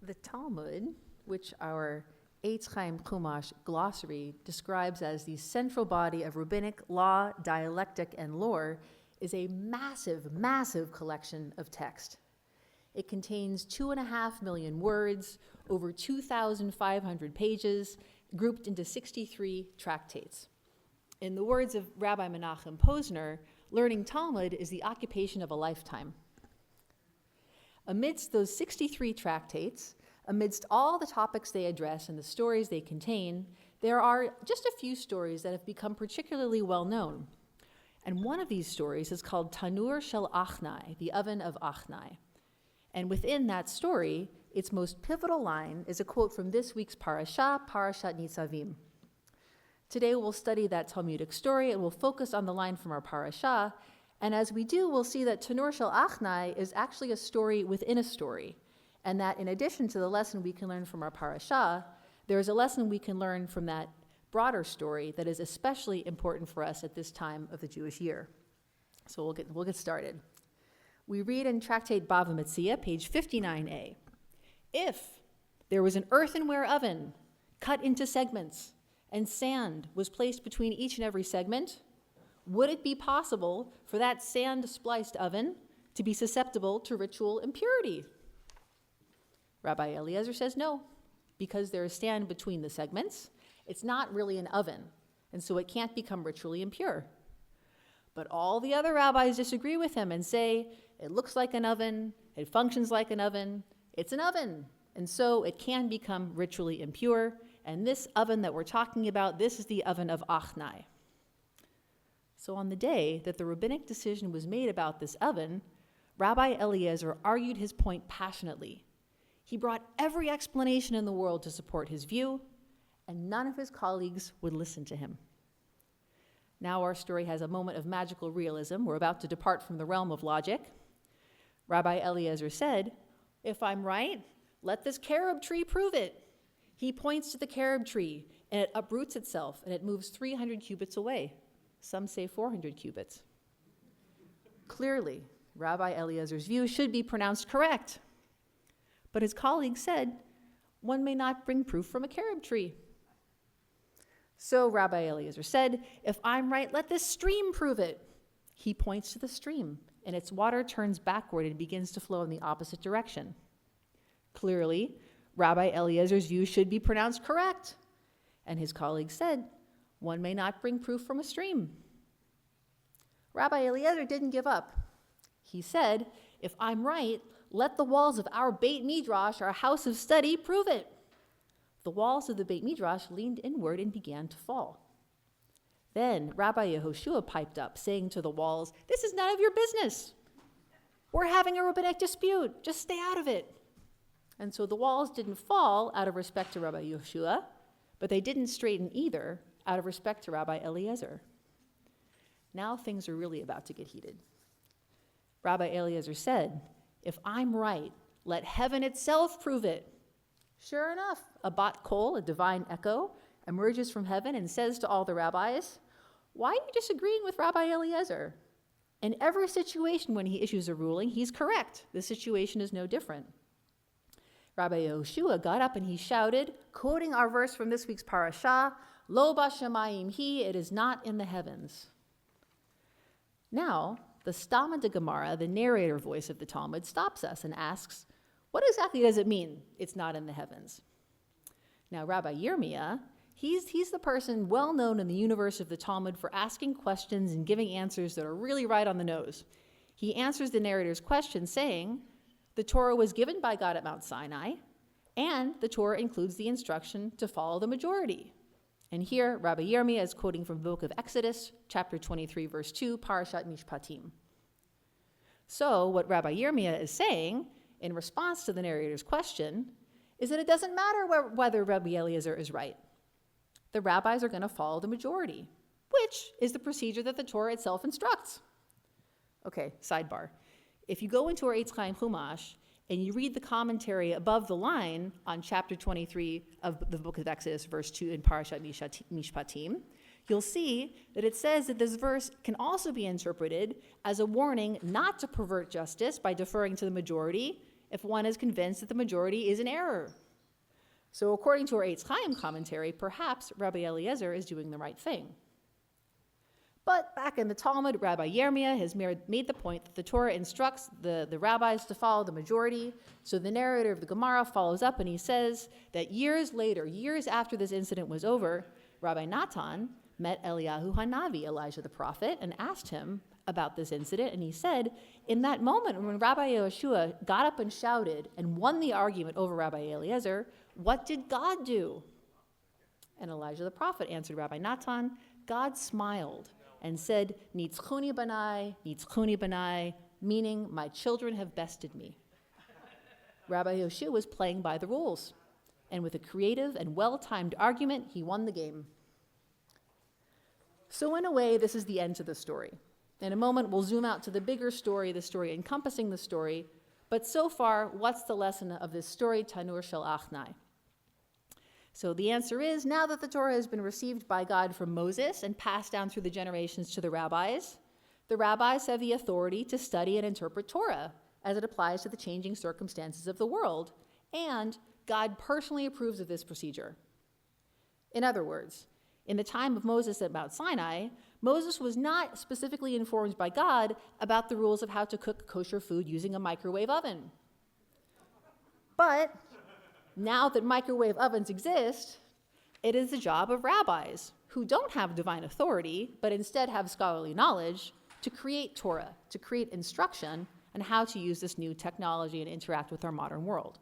The Talmud, which our Eitz Chaim Chumash glossary describes as the central body of rabbinic law, dialectic, and lore, is a massive, massive collection of text. It contains 2.5 million words, over 2,500 pages, grouped into 63 tractates. In the words of Rabbi Menachem Posner, learning Talmud is the occupation of a lifetime. Amidst those 63 tractates, amidst all the topics they address and the stories they contain, there are just a few stories that have become particularly well known. And one of these stories is called Tanur, Shel, Akhnai, the oven of Akhnai. And within that story, its most pivotal line is a quote from this week's parasha, Parashat Nitzavim. Today we'll study that Talmudic story and we'll focus on the line from our parasha. And as we do, we'll see that Tanur Shel Akhnai is actually a story within a story. And that in addition to the lesson we can learn from our parasha, there is a lesson we can learn from that broader story that is especially important for us at this time of the Jewish year. So we'll get started. We read in Tractate Bava Metzia, page 59a. If there was an earthenware oven cut into segments and sand was placed between each and every segment, would it be possible for that sand-spliced oven to be susceptible to ritual impurity? Rabbi Eliezer says no, because there is sand between the segments. It's not really an oven, and so it can't become ritually impure. But all the other rabbis disagree with him and say, it looks like an oven, it functions like an oven, it's an oven, and so it can become ritually impure. And this oven that we're talking about, this is the oven of Akhnai. So on the day that the rabbinic decision was made about this oven, Rabbi Eliezer argued his point passionately. He brought every explanation in the world to support his view, and none of his colleagues would listen to him. Now our story has a moment of magical realism. We're about to depart from the realm of logic. Rabbi Eliezer said, if I'm right, let this carob tree prove it. He points to the carob tree, and it uproots itself, and it moves 300 cubits away. Some say 400 cubits. Clearly, Rabbi Eliezer's view should be pronounced correct. But his colleague said, one may not bring proof from a carob tree. So Rabbi Eliezer said, if I'm right, let this stream prove it. He points to the stream, and its water turns backward and begins to flow in the opposite direction. Clearly, Rabbi Eliezer's view should be pronounced correct. And his colleague said, one may not bring proof from a stream. Rabbi Eliezer didn't give up. He said, if I'm right, let the walls of our Beit Midrash, our house of study, prove it. The walls of the Beit Midrash leaned inward and began to fall. Then Rabbi Yehoshua piped up, saying to the walls, this is none of your business. We're having a rabbinic dispute. Just stay out of it. And so the walls didn't fall out of respect to Rabbi Yehoshua, but they didn't straighten either out of respect to Rabbi Eliezer. Now things are really about to get heated. Rabbi Eliezer said, if I'm right, let heaven itself prove it. Sure enough, a bat kol, a divine echo, emerges from heaven and says to all the rabbis, why are you disagreeing with Rabbi Eliezer? In every situation when he issues a ruling, he's correct. This situation is no different. Rabbi Yehoshua got up and he shouted, quoting our verse from this week's parasha, Lo b'shamayim hi, it is not in the heavens. Now, the Stama de Gemara, the narrator voice of the Talmud, stops us and asks, what exactly does it mean, it's not in the heavens? Now, Rabbi Yirmiyah, he's the person well known in the universe of the Talmud for asking questions and giving answers that are really right on the nose. He answers the narrator's question saying, the Torah was given by God at Mount Sinai, and the Torah includes the instruction to follow the majority. And here, Rabbi Yirmiyah is quoting from the book of Exodus, chapter 23, verse 2, Parashat Mishpatim. So what Rabbi Yirmiyah is saying, in response to the narrator's question, is that it doesn't matter whether Rabbi Eliezer is right. The rabbis are going to follow the majority, which is the procedure that the Torah itself instructs. Okay, sidebar. If you go into our Eitz Chaim Chumash and you read the commentary above the line on chapter 23 of the book of Exodus, verse 2 in Parashat Mishpatim, you'll see that it says that this verse can also be interpreted as a warning not to pervert justice by deferring to the majority if one is convinced that the majority is in error. So according to our Eitz Chaim commentary, perhaps Rabbi Eliezer is doing the right thing. But back in the Talmud, Rabbi Yirmiyah has made the point that the Torah instructs the rabbis to follow the majority. So the narrator of the Gemara follows up and he says that years later, years after this incident was over, Rabbi Natan met Eliyahu Hanavi, Elijah the prophet, and asked him about this incident. And he said, in that moment when Rabbi Yehoshua got up and shouted and won the argument over Rabbi Eliezer, what did God do? And Elijah the prophet answered Rabbi Natan, God smiled and said, Nitzchuni banai, meaning my children have bested me. Rabbi Yehoshua was playing by the rules, and with a creative and well-timed argument, he won the game. So in a way, this is the end to the story. In a moment, we'll zoom out to the bigger story, the story encompassing the story. But so far, what's the lesson of this story, Tanur Shel Akhnai? So the answer is, now that the Torah has been received by God from Moses and passed down through the generations to the rabbis have the authority to study and interpret Torah as it applies to the changing circumstances of the world. And God personally approves of this procedure. In other words, in the time of Moses at Mount Sinai, Moses was not specifically informed by God about the rules of how to cook kosher food using a microwave oven. But now that microwave ovens exist, it is the job of rabbis, who don't have divine authority, but instead have scholarly knowledge, to create Torah, to create instruction on how to use this new technology and interact with our modern world.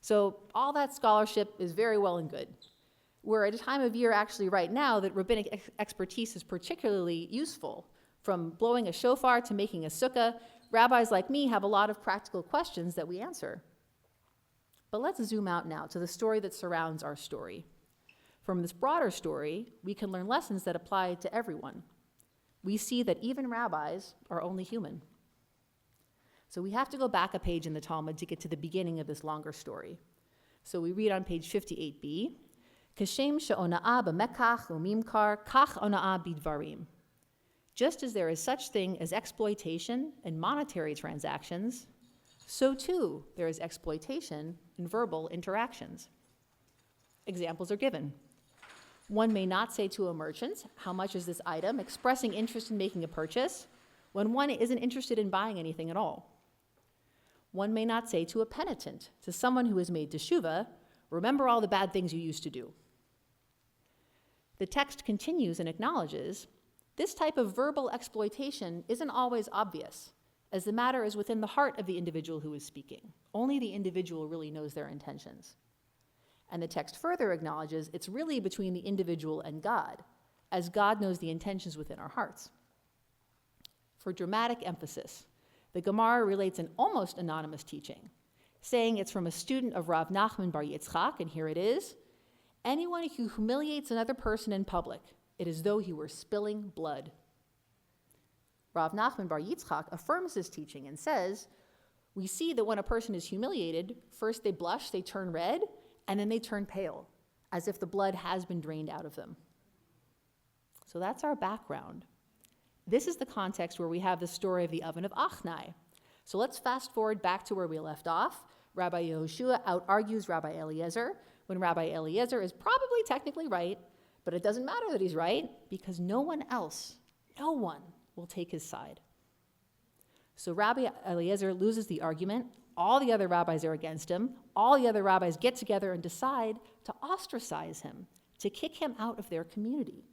So all that scholarship is very well and good. We're at a time of year actually right now that rabbinic expertise is particularly useful. From blowing a shofar to making a sukkah, rabbis like me have a lot of practical questions that we answer. But let's zoom out now to the story that surrounds our story. From this broader story, we can learn lessons that apply to everyone. We see that even rabbis are only human. So we have to go back a page in the Talmud to get to the beginning of this longer story. So we read on page 58b, Kashem she'ona'a b'mekach u'mimkar, kach ona'a bidvarim. Just as there is such thing as exploitation in monetary transactions, so too there is exploitation in verbal interactions. Examples are given. One may not say to a merchant, how much is this item, expressing interest in making a purchase, when one isn't interested in buying anything at all. One may not say to a penitent, to someone who has made teshuvah, remember all the bad things you used to do. The text continues and acknowledges, this type of verbal exploitation isn't always obvious, as the matter is within the heart of the individual who is speaking. Only the individual really knows their intentions. And the text further acknowledges it's really between the individual and God, as God knows the intentions within our hearts. For dramatic emphasis, the Gemara relates an almost anonymous teaching, saying it's from a student of Rav Nachman bar Yitzchak, and here it is, anyone who humiliates another person in public, it is as though he were spilling blood. Rav Nachman bar Yitzchak affirms this teaching and says, we see that when a person is humiliated, first they blush, they turn red, and then they turn pale, as if the blood has been drained out of them. So that's our background. This is the context where we have the story of the oven of Akhnai. So let's fast forward back to where we left off. Rabbi Yehoshua out-argues Rabbi Eliezer, when Rabbi Eliezer is probably technically right, but it doesn't matter that he's right, because no one will take his side. So Rabbi Eliezer loses the argument. All the other rabbis are against him. All the other rabbis get together and decide to ostracize him, to kick him out of their community.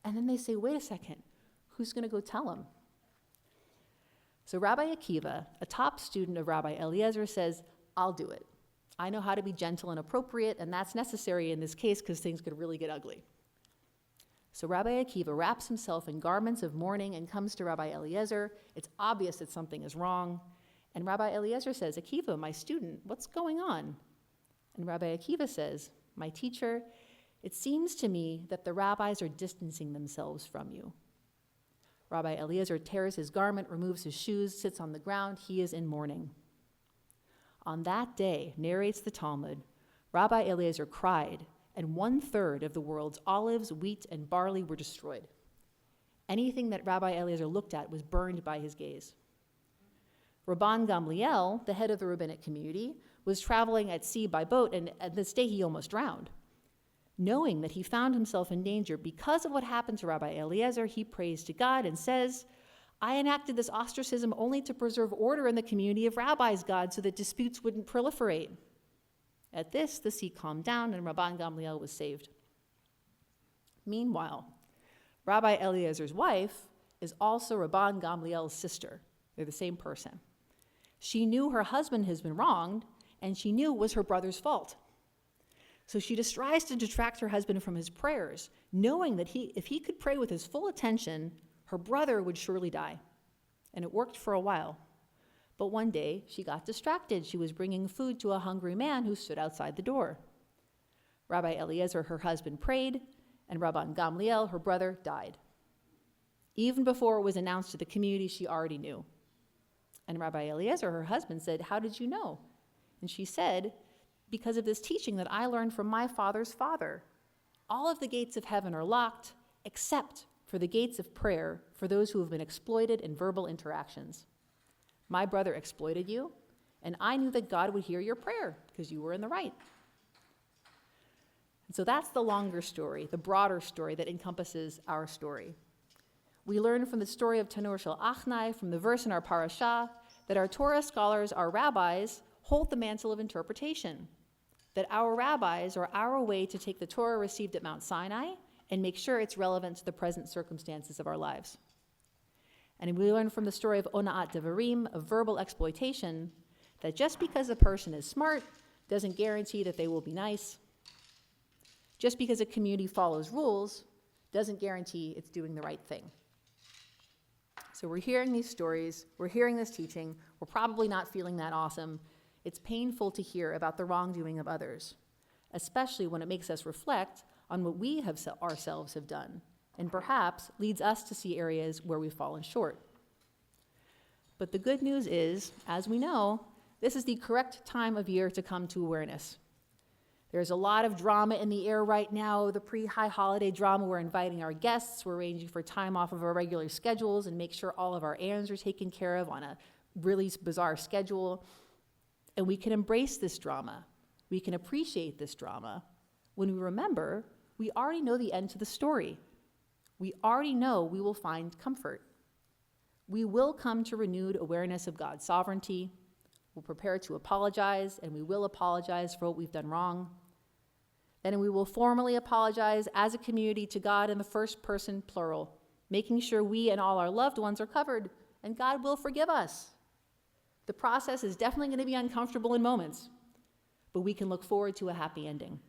And then they say, wait a second, who's going to go tell him? So Rabbi Akiva, a top student of Rabbi Eliezer, says, I'll do it. I know how to be gentle and appropriate, and that's necessary in this case because things could really get ugly. So Rabbi Akiva wraps himself in garments of mourning and comes to Rabbi Eliezer. It's obvious that something is wrong. And Rabbi Eliezer says, Akiva, my student, what's going on? And Rabbi Akiva says, my teacher, it seems to me that the rabbis are distancing themselves from you. Rabbi Eliezer tears his garment, removes his shoes, sits on the ground. He is in mourning. On that day, narrates the Talmud, Rabbi Eliezer cried, and 1/3 of the world's olives, wheat, and barley were destroyed. Anything that Rabbi Eliezer looked at was burned by his gaze. Rabban Gamliel, the head of the rabbinic community, was traveling at sea by boat, and at this day he almost drowned. Knowing that he found himself in danger because of what happened to Rabbi Eliezer, he prays to God and says, I enacted this ostracism only to preserve order in the community of rabbis, God, so that disputes wouldn't proliferate. At this, the sea calmed down and Rabban Gamliel was saved. Meanwhile, Rabbi Eliezer's wife is also Rabban Gamliel's sister. They're the same person. She knew her husband has been wronged, and she knew it was her brother's fault. So she just tries to detract her husband from his prayers, knowing that if he could pray with his full attention, her brother would surely die. And it worked for a while. But one day, she got distracted. She was bringing food to a hungry man who stood outside the door. Rabbi Eliezer, her husband, prayed, and Rabban Gamliel, her brother, died. Even before it was announced to the community, she already knew. And Rabbi Eliezer, her husband, said, how did you know? And she said, because of this teaching that I learned from my father's father. All of the gates of heaven are locked, except for the gates of prayer for those who have been exploited in verbal interactions. My brother exploited you, and I knew that God would hear your prayer because you were in the right. And so that's the longer story, the broader story that encompasses our story. We learn from the story of Tanur Shel Akhnai, from the verse in our parashah, that our Torah scholars, our rabbis, hold the mantle of interpretation. That our rabbis are our way to take the Torah received at Mount Sinai and make sure it's relevant to the present circumstances of our lives. And we learn from the story of Ona'at Devarim, of verbal exploitation, that just because a person is smart doesn't guarantee that they will be nice. Just because a community follows rules doesn't guarantee it's doing the right thing. So we're hearing these stories, we're hearing this teaching, we're probably not feeling that awesome. It's painful to hear about the wrongdoing of others, especially when it makes us reflect on what we ourselves have done, and perhaps leads us to see areas where we've fallen short. But the good news is, as we know, this is the correct time of year to come to awareness. There's a lot of drama in the air right now, the pre-high holiday drama. We're inviting our guests, we're arranging for time off of our regular schedules and make sure all of our errands are taken care of on a really bizarre schedule. And we can embrace this drama. We can appreciate this drama when we remember we already know the end to the story. We already know we will find comfort. We will come to renewed awareness of God's sovereignty. We'll prepare to apologize, and we will apologize for what we've done wrong. Then we will formally apologize as a community to God in the first person plural, making sure we and all our loved ones are covered, and God will forgive us. The process is definitely going to be uncomfortable in moments, but we can look forward to a happy ending.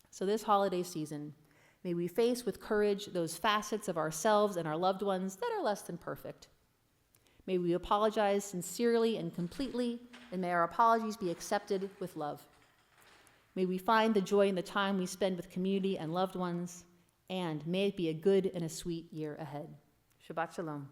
So this holiday season, may we face with courage those facets of ourselves and our loved ones that are less than perfect. May we apologize sincerely and completely, and may our apologies be accepted with love. May we find the joy in the time we spend with community and loved ones, and may it be a good and a sweet year ahead. Shabbat Shalom.